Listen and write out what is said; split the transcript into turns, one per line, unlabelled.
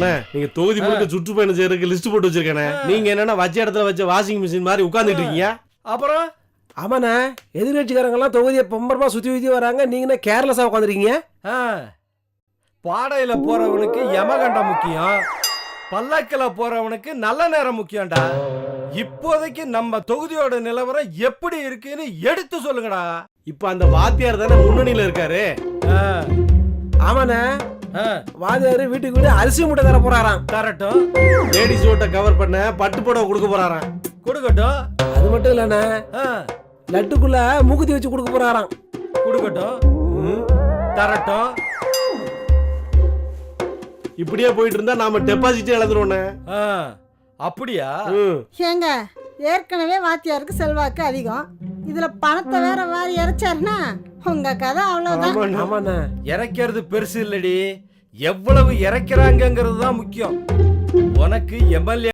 அண்ணா நீங்க தொகுதி முழுக்க சுற்றுப்பயணம் செய்யறதுக்கு லிஸ்ட் போட்டு வச்சிருக்கேனே. நீங்க என்னன்னா வச்ச இடத்துல வச்ச வாஷிங் மிஷின் மாதிரி உட்கார்ந்துட்டு இருக்கீங்க.
அப்புறம்
ஆமாண்ணே, எதிர்கட்சிக்காரங்க எல்லாம் தொகுதியை பம்பரமா சுத்தி வராங்க, நீங்க கேர்லெஸ்ஸா உட்காந்துருக்கீங்க.
பாடையில போறவனுக்கு யமகண்டம் முக்கியம், பல்லக்கில போறவனுக்கு நல்ல நேரம் முக்கியம்டா. இப்போதைக்கு நம்ம தொகுதியோட நிலவரம் எப்படி இருக்குன்னு எடுத்து சொல்லுங்கடா.
இப்ப அந்த வாத்தியார் தானே முன்னணியில இருக்காரு.
ஆமாண்ணே, வாத்தியாரு வீட்டுக்கு வீடு அரிசி மூட்டை தர போறாராம்.
தரட்டும்.
லேடிஸ் ஓட்ட கவர் பண்ண பட்டு புடவை கொடுக்க போறாராம்.
கொடுக்கட்டும்.
அது மட்டும் இல்லண்ணே, லட்டுக்குள்ள மூக்குத்தி வச்சு கொடுக்க போறாராம்.
கொடுக்கட்டும். தரட்டும்.
இப்படியே போயிட்டு இருந்தா நாம டெபாசிட்டே இழந்துருவோண்ணே.
அப்படியா?
ஏங்க, ஏற்கனவே வாத்தியாருக்கு செல்வாக்கு அதிகம், இதுல பணத்தை வேற வாரி இறைச்சாருன்னா உங்க கதை அவ்வளவுதான்.
ஆமாண்ணே,
இறைக்கிறது பெருசு இல்லடி, எவ்வளவு இறைக்கிறாங்கிறது தான் முக்கியம். உனக்கு எம்எல்ஏ